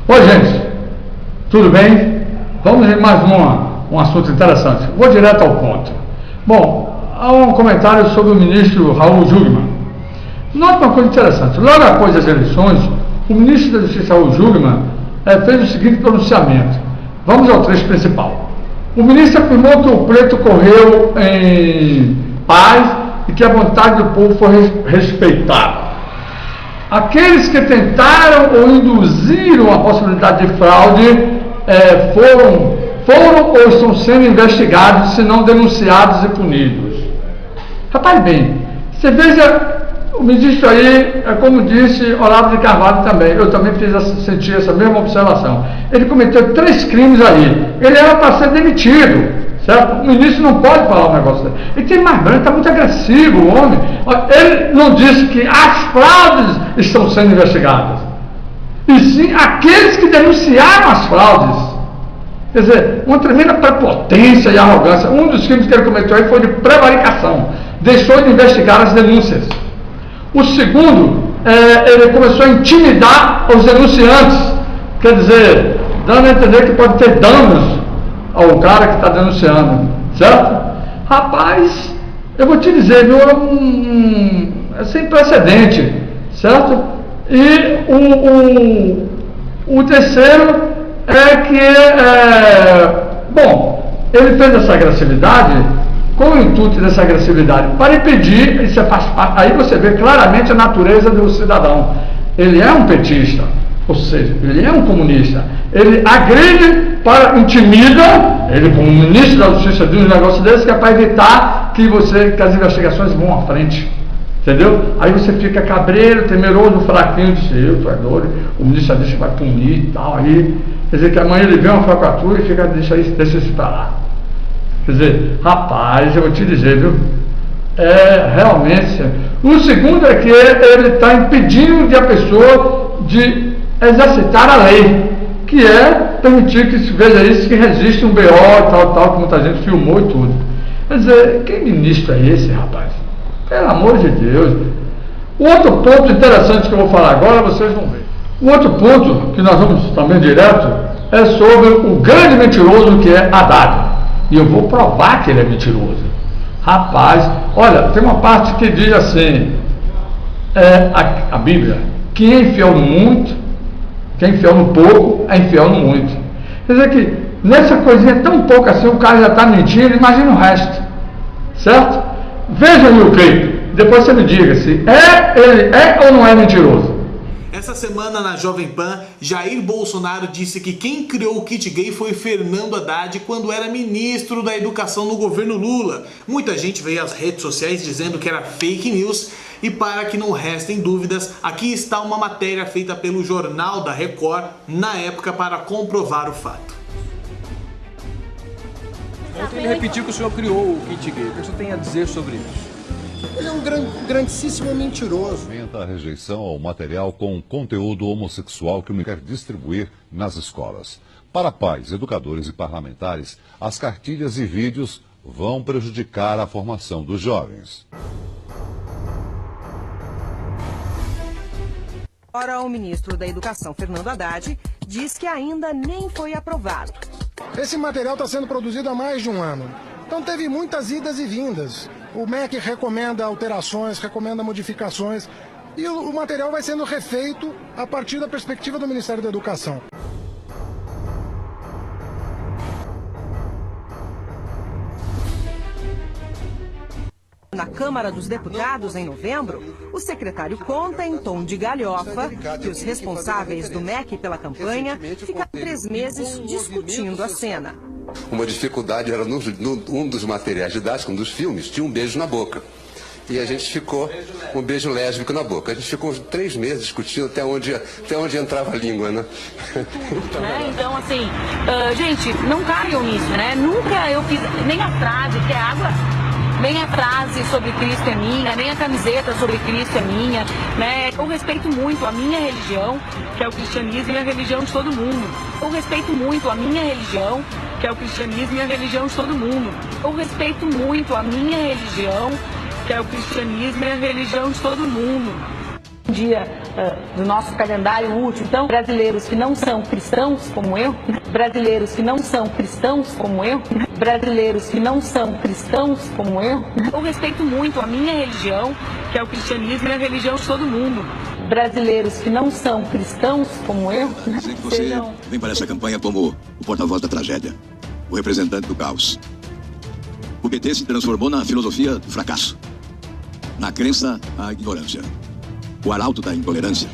Oi, gente, tudo bem? Vamos em mais um assunto interessante. Vou direto ao ponto. Bom, há um comentário sobre o ministro Raul Jungmann. Nota uma coisa interessante. Logo após as eleições, o ministro da Justiça, Raul Jungmann, fez o seguinte pronunciamento. Vamos ao trecho principal. O ministro afirmou que o pleito ocorreu em paz e que a vontade do povo foi respeitada. Aqueles que tentaram ou induziram a possibilidade de fraude foram ou estão sendo investigados, se não denunciados e punidos. Rapaz, bem, você veja, o ministro aí, como disse Olavo de Carvalho também, eu também senti essa mesma observação. Ele cometeu 3 crimes aí, ele era para ser demitido. Certo? O ministro não pode falar um negócio dele. Ele tem mais branco, está muito agressivo o homem. Ele não disse que as fraudes estão sendo investigadas, e sim aqueles que denunciaram as fraudes. Quer dizer, uma tremenda prepotência e arrogância. Um dos crimes que ele cometeu aí foi de prevaricação. Deixou de investigar as denúncias. O segundo, ele começou a intimidar os denunciantes. Quer dizer, dando a entender que pode ter danos ao cara que está denunciando, certo? Rapaz, eu vou te dizer, viu, é sem precedente, certo? E o terceiro é que, bom, ele fez essa agressividade com o intuito dessa agressividade para impedir, isso faz parte, aí você vê claramente a natureza do cidadão. Ele é um petista, ou seja, ele é um comunista. Ele agride, intimida, ele como ministro da Justiça diz um negócio desse que é para evitar que as investigações vão à frente. Entendeu? Aí você fica cabreiro, temeroso, fraquinho, disse, tu é doido, o ministro disse que vai punir e tal, aí, quer dizer que amanhã ele vê uma falcatrua e fica, deixa isso para lá. Quer dizer, rapaz, eu vou te dizer, viu? Realmente. O segundo é que ele está impedindo de a pessoa de exercitar a lei, que é permitir que se veja isso, que resiste um BO e tal, que muita gente filmou e tudo. Quer dizer, que ministro é esse, rapaz? Pelo amor de Deus. O outro ponto interessante que eu vou falar agora, vocês vão ver. O outro ponto, que nós vamos também direto, é sobre o grande mentiroso que é Haddad. E eu vou provar que ele é mentiroso. Rapaz, olha, tem uma parte que diz assim, a Bíblia, quem é infiel no muito, quem é infiel no pouco, é infiel no muito. Quer dizer que nessa coisinha tão pouco assim, o cara já está mentindo, imagina o resto. Certo? Veja aí o clipe, depois você me diga se ele é ou não é mentiroso. Essa semana na Jovem Pan, Jair Bolsonaro disse que quem criou o kit gay foi Fernando Haddad quando era ministro da Educação no governo Lula. Muita gente veio às redes sociais dizendo que era fake news e para que não restem dúvidas, aqui está uma matéria feita pelo Jornal da Record na época para comprovar o fato. Ontem ele repetiu que o senhor criou o kit gay. O que o senhor tem a dizer sobre isso? Ele é um grandíssimo mentiroso. A rejeição ao material com conteúdo homossexual que o quer distribuir nas escolas. Para pais, educadores e parlamentares, as cartilhas e vídeos vão prejudicar a formação dos jovens. Agora, o ministro da Educação, Fernando Haddad, diz que ainda nem foi aprovado. Esse material está sendo produzido há mais de um ano. Então teve muitas idas e vindas. O MEC recomenda alterações, recomenda modificações. E o material vai sendo refeito a partir da perspectiva do Ministério da Educação. Na Câmara dos Deputados, em novembro, o secretário conta em tom de galhofa que os responsáveis do MEC pela campanha ficaram 3 meses discutindo a cena. Uma dificuldade era um dos materiais didáticos, um dos filmes, tinha um beijo na boca. E a gente ficou com um beijo lésbico na boca. A gente ficou 3 meses discutindo até onde entrava a língua, né? Então, assim, gente, não caiam nisso, né? Nunca eu fiz nem a frase, que é água, nem a frase sobre Cristo é minha, nem a camiseta sobre Cristo é minha, né? Eu respeito muito a minha religião, que é o cristianismo, e a religião de todo mundo. Eu respeito muito a minha religião, que é o cristianismo, e a religião de todo mundo. Eu respeito muito a minha religião, que é o cristianismo, e a religião de todo mundo. Um dia do nosso calendário útil. Então, brasileiros que não são cristãos como eu, brasileiros que não são cristãos como eu, brasileiros que não são cristãos como eu respeito muito a minha religião, que é o cristianismo, e a religião de todo mundo. Brasileiros que não são cristãos como eu, dizer que você vem para essa campanha como o porta-voz da tragédia, o representante do caos. O PT se transformou na filosofia do fracasso, na crença à ignorância, o arauto da intolerância.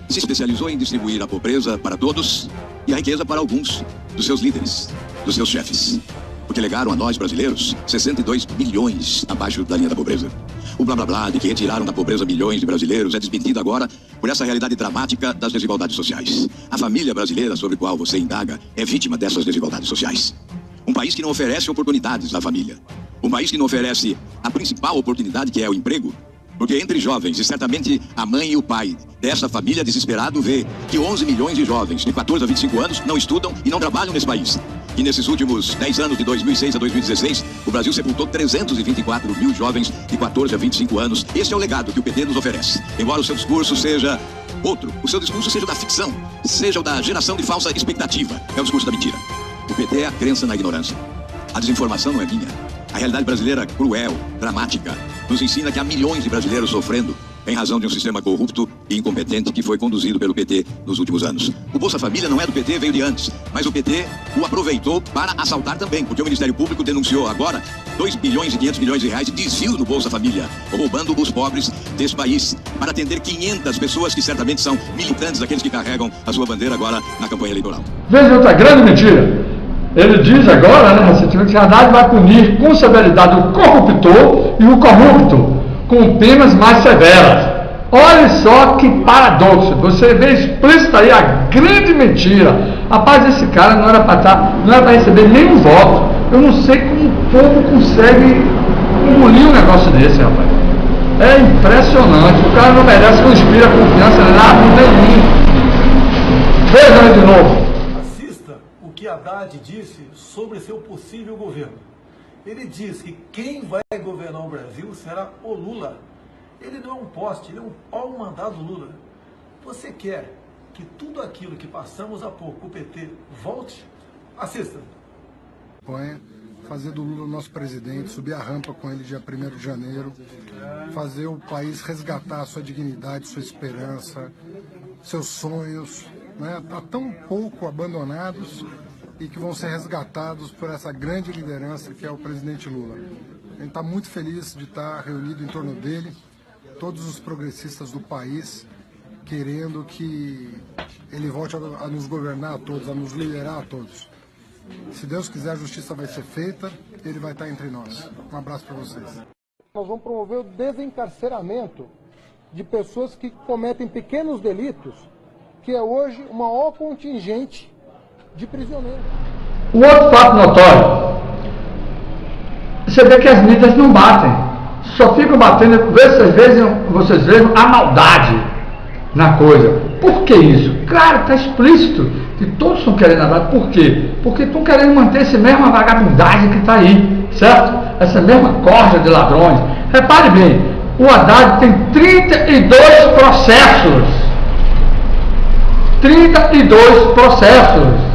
Se especializou em distribuir a pobreza para todos e a riqueza para alguns dos seus líderes, dos seus chefes, porque legaram a nós brasileiros 62 bilhões abaixo da linha da pobreza. O blá blá blá de que retiraram da pobreza milhões de brasileiros é desmentido agora por essa realidade dramática das desigualdades sociais. A família brasileira sobre a qual você indaga é vítima dessas desigualdades sociais. Um país que não oferece oportunidades à família. Um país que não oferece a principal oportunidade, que é o emprego. Porque entre jovens, e certamente a mãe e o pai dessa família desesperado vê que 11 milhões de jovens de 14 a 25 anos não estudam e não trabalham nesse país. E nesses últimos 10 anos, de 2006 a 2016, o Brasil sepultou 324 mil jovens de 14 a 25 anos. Esse é o legado que o PT nos oferece. Embora o seu discurso seja outro, o seu discurso seja da ficção, seja o da geração de falsa expectativa. É o discurso da mentira. O PT é a crença na ignorância. A desinformação não é minha. A realidade brasileira cruel, dramática, nos ensina que há milhões de brasileiros sofrendo em razão de um sistema corrupto e incompetente que foi conduzido pelo PT nos últimos anos. O Bolsa Família não é do PT, veio de antes, mas o PT o aproveitou para assaltar também, porque o Ministério Público denunciou agora 2 bilhões e 500 milhões de reais de desvio no Bolsa Família, roubando os pobres desse país, para atender 500 pessoas que certamente são militantes, daqueles que carregam a sua bandeira agora na campanha eleitoral. Veja outra grande mentira. Ele diz agora, recentemente, que a Haddad vai punir com severidade o corruptor e o corrupto, com penas mais severas. Olha só que paradoxo. Você vê explícito aí a grande mentira. Rapaz, esse cara não era para receber nenhum voto. Eu não sei como o povo consegue engolir um negócio desse, rapaz. É impressionante. O cara não merece, não inspira confiança em nada nenhum. Veja aí de novo. O que Haddad disse sobre seu possível governo. Ele diz que quem vai governar o Brasil será o Lula. Ele não é um poste, ele é um pau-mandado Lula. Você quer que tudo aquilo que passamos há pouco, o PT, volte? Assista. Fazer do Lula nosso presidente, subir a rampa com ele dia 1º de janeiro, fazer o país resgatar sua dignidade, sua esperança, seus sonhos, né? Tá tão pouco abandonados e que vão ser resgatados por essa grande liderança que é o presidente Lula. A gente está muito feliz de estar reunido em torno dele, todos os progressistas do país, querendo que ele volte a nos governar a todos, a nos liderar a todos. Se Deus quiser, a justiça vai ser feita, ele vai estar entre nós. Um abraço para vocês. Nós vamos promover o desencarceramento de pessoas que cometem pequenos delitos, que é hoje o maior contingente de prisioneiros. O outro fato notório, você vê que as mídias não batem, só ficam batendo, vocês vejam a maldade na coisa. Por que isso? Claro, está explícito que todos estão querendo a Haddad. Por quê? Porque estão querendo manter essa mesma vagabundagem que está aí, certo? Essa mesma corja de ladrões. Repare bem, o Haddad tem 32 processos. 32 processos.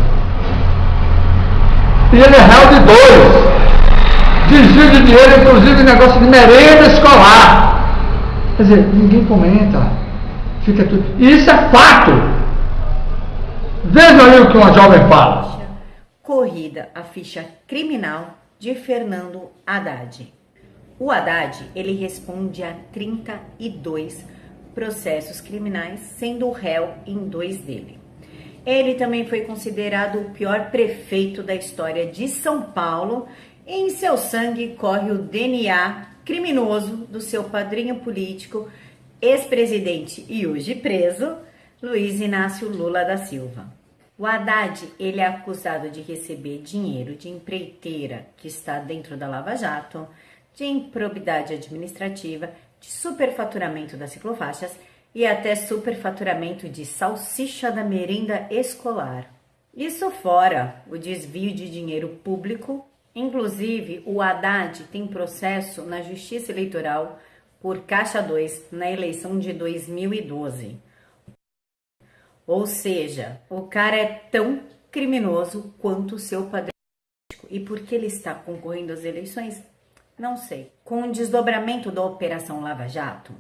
E ele é réu de 2. Desvio de dinheiro, inclusive negócio de merenda escolar. Quer dizer, ninguém comenta. Fica tudo. E isso é fato. Veja aí o que uma jovem fala. Corrida à ficha criminal de Fernando Haddad. O Haddad, ele responde a 32 processos criminais, sendo o réu em 2 dele. Ele também foi considerado o pior prefeito da história de São Paulo. E em seu sangue corre o DNA criminoso do seu padrinho político, ex-presidente e hoje preso, Luiz Inácio Lula da Silva. O Haddad, ele é acusado de receber dinheiro de empreiteira que está dentro da Lava Jato, de improbidade administrativa, de superfaturamento das ciclofaixas e até superfaturamento de salsicha da merenda escolar. Isso fora o desvio de dinheiro público. Inclusive, o Haddad tem processo na Justiça Eleitoral por Caixa 2 na eleição de 2012. Ou seja, o cara é tão criminoso quanto o seu padrinho. E por que ele está concorrendo às eleições? Não sei. Com o desdobramento da Operação Lava Jato,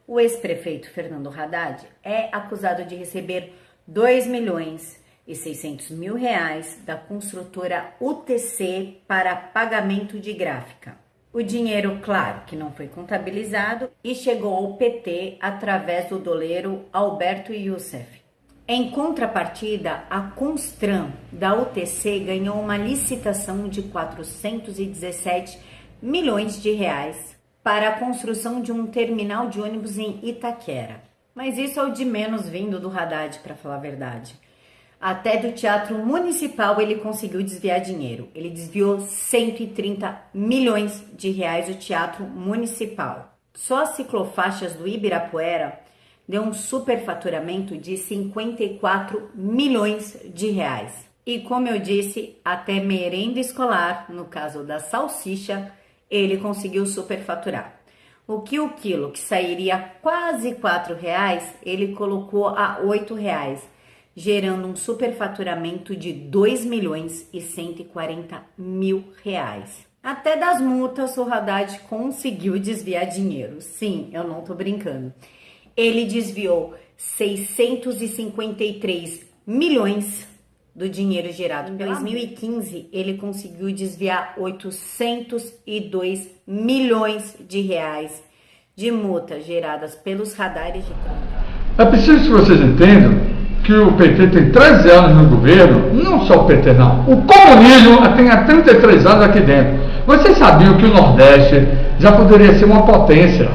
o ex-prefeito Fernando Haddad é acusado de receber R$2.600.000 da construtora UTC para pagamento de gráfica. O dinheiro, claro, que não foi contabilizado e chegou ao PT através do doleiro Alberto Youssef. Em contrapartida, a Constran da UTC ganhou uma licitação de R$417 milhões para a construção de um terminal de ônibus em Itaquera. Mas isso é o de menos vindo do Haddad, para falar a verdade. Até do Teatro Municipal ele conseguiu desviar dinheiro. Ele desviou R$130 milhões do Teatro Municipal. Só as ciclofaixas do Ibirapuera deu um superfaturamento de R$54 milhões. E como eu disse, até merenda escolar, no caso da salsicha, ele conseguiu superfaturar. O quilo que sairia quase R$4, ele colocou a R$8, gerando um superfaturamento de R$2.140.000. Até das multas o Haddad conseguiu desviar dinheiro. Sim, eu não tô brincando. Ele desviou 653 milhões do dinheiro gerado. Em 2015, ele conseguiu desviar 802 milhões de reais de multas geradas pelos radares de trânsito. É preciso que vocês entendam que o PT tem 13 anos no governo, não só o PT não, o comunismo tem há 33 anos aqui dentro. Vocês sabiam que o Nordeste já poderia ser uma potência.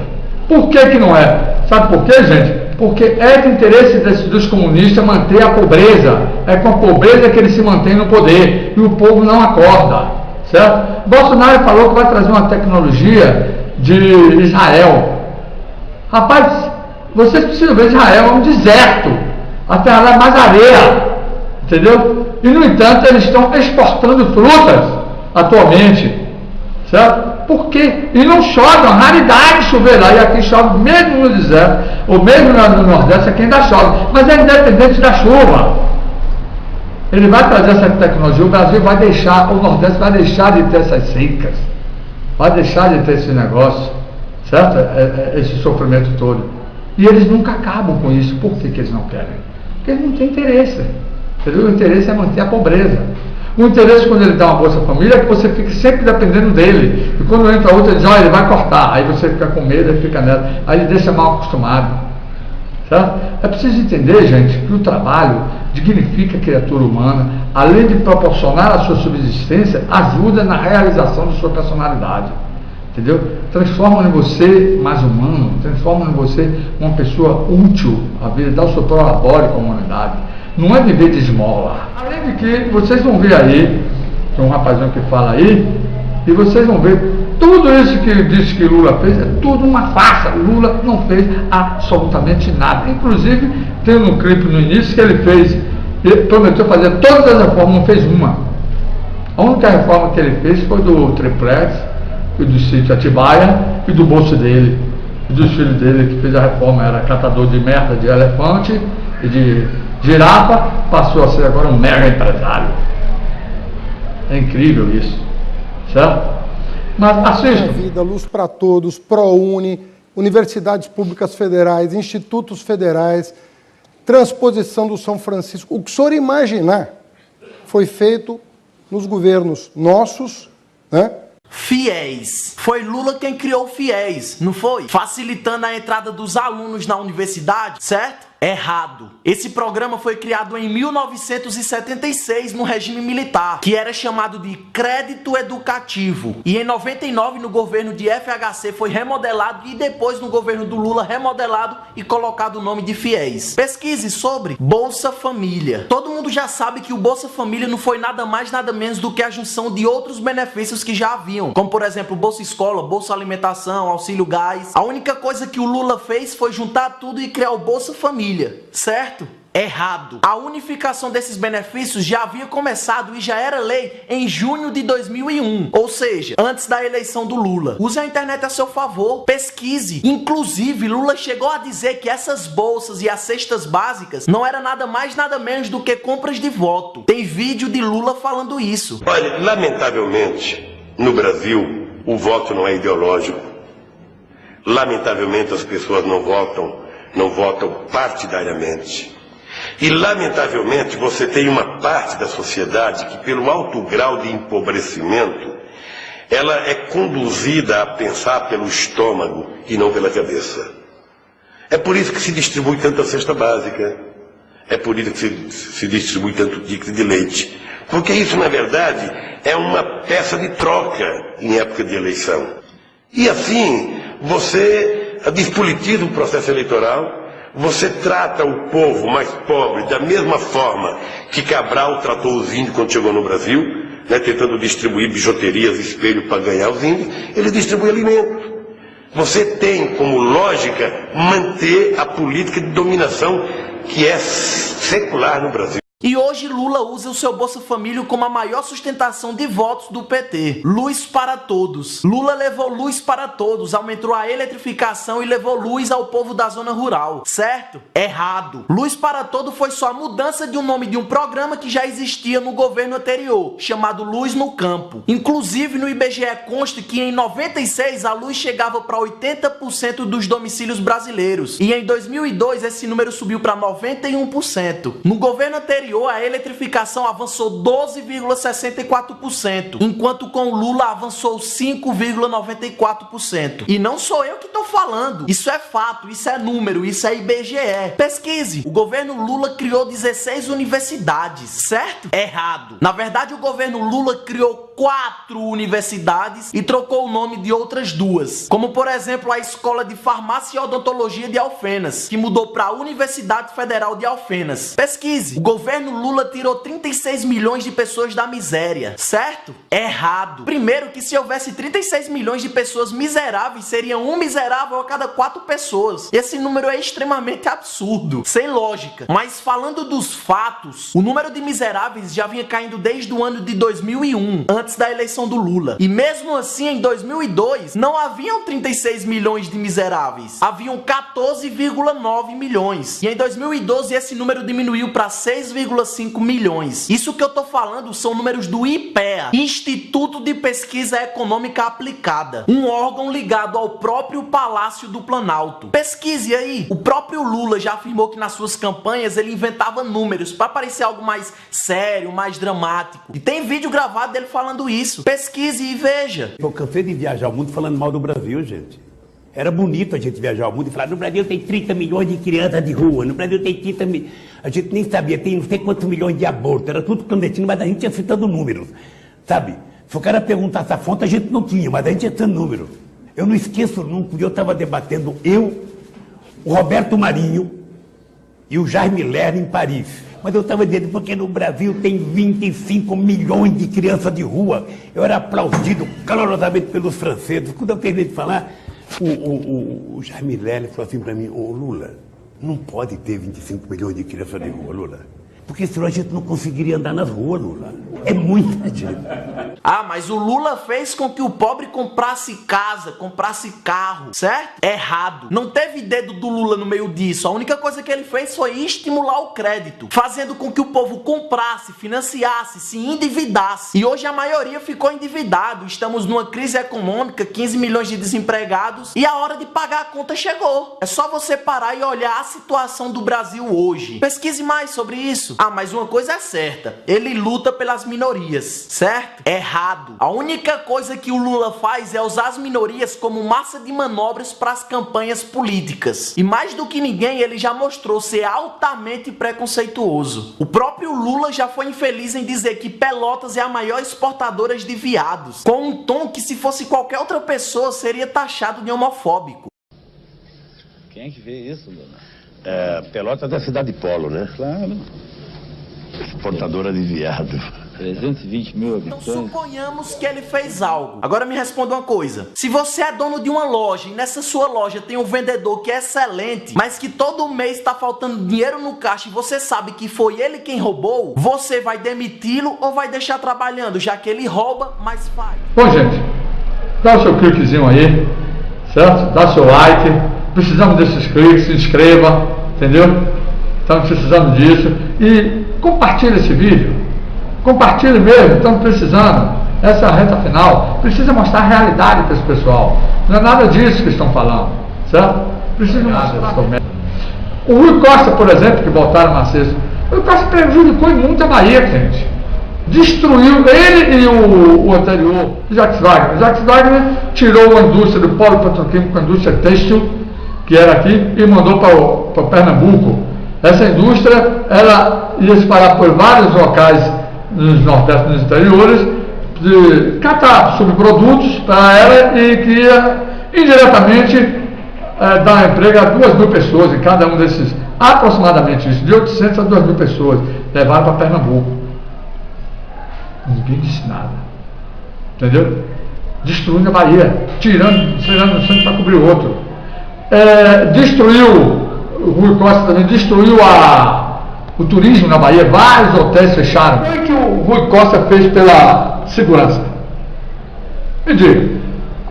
Por que que não é? Sabe por quê, gente? Porque é de interesse dos comunistas manter a pobreza. É com a pobreza que eles se mantêm no poder. E o povo não acorda. Certo? Bolsonaro falou que vai trazer uma tecnologia de Israel. Rapaz, vocês precisam ver Israel, é um deserto. A terra lá é mais areia. Entendeu? E, no entanto, eles estão exportando frutas atualmente. Certo? Por quê? E não chove, é uma raridade chover lá. E aqui chove mesmo no deserto, ou mesmo no Nordeste, aqui ainda chove. Mas é independente da chuva. Ele vai trazer essa tecnologia, o Brasil vai deixar, o Nordeste vai deixar de ter essas secas. Vai deixar de ter esse negócio. Certo? Esse sofrimento todo. E eles nunca acabam com isso. Por que que eles não querem? Porque eles não têm interesse. Entendeu? O interesse é manter a pobreza. O interesse, quando ele dá uma Bolsa Família, é que você fique sempre dependendo dele. E quando entra outra, ele diz, ele vai cortar. Aí você fica com medo, aí fica nela. Aí ele deixa mal acostumado. Certo? É preciso entender, gente, que o trabalho dignifica a criatura humana, além de proporcionar a sua subsistência, ajuda na realização de sua personalidade. Entendeu? Transforma em você mais humano, transforma em você uma pessoa útil à vida, dá o seu prolabore com a humanidade. Não é viver de esmola. Além de que vocês vão ver aí, tem um rapazinho que fala aí, e vocês vão ver tudo isso que diz que Lula fez, é tudo uma farsa. Lula não fez absolutamente nada. Inclusive, tem um clipe no início que ele fez, ele prometeu fazer todas as reformas, não fez uma. A única reforma que ele fez foi do triplex, e do sítio Atibaia, e do bolso dele, e dos filhos dele, que fez a reforma, era catador de merda de elefante e de girafa, passou a ser agora um mega empresário. É incrível isso, certo? Mas assista. Vida, Luz para Todos, ProUni, universidades públicas federais, institutos federais, transposição do São Francisco. O que o senhor imaginar foi feito nos governos nossos, né? FIES. Foi Lula quem criou o FIES, não foi? Facilitando a entrada dos alunos na universidade, certo? Errado. Esse programa foi criado em 1976 no regime militar, que era chamado de Crédito Educativo. E em 99 no governo de FHC foi remodelado e depois no governo do Lula remodelado e colocado o nome de FIES. Pesquise sobre Bolsa Família. Todo mundo já sabe que o Bolsa Família não foi nada mais nada menos do que a junção de outros benefícios que já haviam, como por exemplo Bolsa Escola, Bolsa Alimentação, Auxílio Gás. A única coisa que o Lula fez foi juntar tudo e criar o Bolsa Família, certo? Errado. A unificação desses benefícios já havia começado e já era lei em junho de 2001, ou seja, antes da eleição do Lula. Use a internet a seu favor, pesquise. Inclusive, Lula chegou a dizer que essas bolsas e as cestas básicas não era nada mais nada menos do que compras de voto. Tem vídeo de Lula falando isso. Olha, lamentavelmente, no Brasil, o voto não é ideológico. Lamentavelmente, as pessoas não votam partidariamente. E, lamentavelmente, você tem uma parte da sociedade que, pelo alto grau de empobrecimento, ela é conduzida a pensar pelo estômago e não pela cabeça. É por isso que se distribui tanta cesta básica. É por isso que se distribui tanto ticket de leite. Porque isso, na verdade, é uma peça de troca em época de eleição. E assim, você despolitiza o processo eleitoral. Você trata o povo mais pobre da mesma forma que Cabral tratou os índios quando chegou no Brasil, né, tentando distribuir bijuterias, espelho para ganhar os índios. Ele distribui alimento. Você tem como lógica manter a política de dominação que é secular no Brasil. E hoje Lula usa o seu Bolsa Família como a maior sustentação de votos do PT. Luz para todos. Lula levou luz para todos, aumentou a eletrificação e levou luz ao povo da zona rural. Certo? Errado. Luz para todos foi só a mudança de um nome de um programa que já existia no governo anterior, chamado Luz no Campo. Inclusive no IBGE consta que em 96 a luz chegava para 80% dos domicílios brasileiros. E em 2002 esse número subiu para 91%. No governo anterior a eletrificação avançou 12,64%, enquanto com Lula avançou 5,94%. E não sou eu que estou falando, isso é fato, isso é número, isso é IBGE. Pesquise. O governo Lula criou 16 universidades, certo? Errado. Na verdade, o governo Lula criou 4 universidades e trocou o nome de outras 2, como por exemplo a Escola de Farmácia e Odontologia de Alfenas, que mudou para a Universidade Federal de Alfenas. Pesquise. O governo Lula tirou 36 milhões de pessoas da miséria, certo? Errado. Primeiro que se houvesse 36 milhões de pessoas miseráveis, seria um miserável a cada 4 pessoas. Esse número é extremamente absurdo, sem lógica. Mas falando dos fatos, o número de miseráveis já vinha caindo desde o ano de 2001, antes da eleição do Lula. E mesmo assim, em 2002, não haviam 36 milhões de miseráveis. Haviam 14,9 milhões. E em 2012, esse número diminuiu para 6,5 milhões. Isso que eu tô falando são números do IPEA, Instituto de Pesquisa Econômica Aplicada, um órgão ligado ao próprio Palácio do Planalto. Pesquise aí. O próprio Lula já afirmou que nas suas campanhas ele inventava números para parecer algo mais sério, mais dramático. E tem vídeo gravado dele falando isso. Pesquise e veja. Eu cansei de viajar o mundo falando mal do Brasil, gente. Era bonito a gente viajar o mundo e falar, no Brasil tem 30 milhões de crianças de rua, no Brasil tem 30 milhões... A gente nem sabia, tem não sei quantos milhões de abortos, era tudo clandestino, mas a gente ia citando números, sabe? Se o cara perguntasse a fonte, a gente não tinha, mas a gente ia citando números. Eu não esqueço nunca, eu estava debatendo, o Roberto Marinho e o Jaime Lerner em Paris. Mas eu estava dizendo, porque no Brasil tem 25 milhões de crianças de rua. Eu era aplaudido calorosamente pelos franceses. Quando eu terminei de falar, o Jaime Lerner falou assim para mim, ô Lula, não pode ter 25 milhões de crianças de rua, Lula. Porque senão a gente não conseguiria andar nas ruas, Lula. É muita gente. Ah, mas o Lula fez com que o pobre comprasse casa, comprasse carro, certo? Errado. Não teve dedo do Lula no meio disso. A única coisa que ele fez foi estimular o crédito, fazendo com que o povo comprasse, financiasse, se endividasse. E hoje a maioria ficou endividado. Estamos numa crise econômica, 15 milhões de desempregados, e a hora de pagar a conta chegou. É só você parar e olhar a situação do Brasil hoje. Pesquise mais sobre isso. Ah, mas uma coisa é certa, ele luta pelas minorias, certo? Errado. A única coisa que o Lula faz é usar as minorias como massa de manobras para as campanhas políticas. E mais do que ninguém, ele já mostrou ser altamente preconceituoso. O próprio Lula já foi infeliz em dizer que Pelotas é a maior exportadora de viados, com um tom que se fosse qualquer outra pessoa seria taxado de homofóbico. Quem é que vê isso, Lula? Pelotas é a cidade polo, né? Claro. Exportadora de viado. 320 mil habitantes. Então suponhamos que ele fez algo. Agora me responda uma coisa. Se você é dono de uma loja e nessa sua loja tem um vendedor que é excelente, mas que todo mês está faltando dinheiro no caixa e você sabe que foi ele quem roubou, você vai demiti-lo ou vai deixar trabalhando, já que ele rouba, mas faz? Bom, gente, dá o seu cliquezinho aí, certo? Dá seu like. Precisamos desses cliques, se inscreva, entendeu? Estamos precisando disso. E compartilhe esse vídeo. Compartilhe mesmo, estamos precisando. Essa é a reta final. Precisa mostrar a realidade para esse pessoal. Não é nada disso que estão falando, certo? Precisa mostrar. O Rui Costa, por exemplo, que voltaram a ser. O Rui Costa prejudicou muito a Bahia, gente. Destruiu ele e o anterior, Jacques Wagner. Jacques Wagner tirou a indústria do polo petroquímico, a indústria têxtil, que era aqui, e mandou para Pernambuco. Essa indústria, ela ia espalhar por vários locais nos nordestes, nos interiores, de catar subprodutos para ela e que ia indiretamente dar emprego a 2.000 pessoas em cada um desses, aproximadamente isso, de 800 a 2.000 pessoas, levaram para Pernambuco. Ninguém disse nada, entendeu? Destruindo a Bahia, tirando o sangue para cobrir o outro. Destruiu, o Rui Costa também destruiu o turismo na Bahia, vários hotéis fecharam. O que o Rui Costa fez pela segurança? Me diga,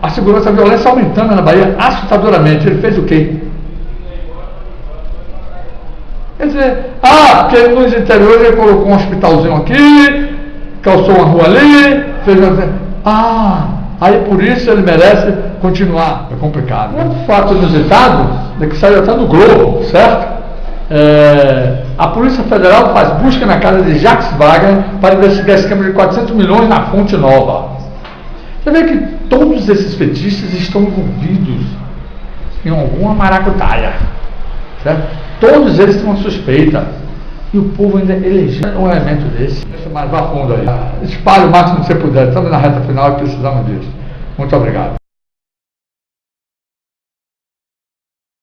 a segurança, a violência aumentando na Bahia assustadoramente. Ele fez o quê? Quer dizer, porque nos interiores ele colocou um hospitalzinho aqui, calçou uma rua ali, fez... aí por isso ele merece continuar. É complicado. Um fato inusitado é que saiu até no Globo, certo? A Polícia Federal faz busca na casa de Jacques Wagner para investigar esquema de 400 milhões na Fonte Nova. Você vê que todos esses fetichistas estão envolvidos em alguma maracutaia, certo? Todos eles têm uma suspeita. E o povo ainda elegeu um elemento desse. Deixa mais vá fundo aí. Espalhe o máximo que você puder. Estamos na reta final e precisamos disso. Muito obrigado.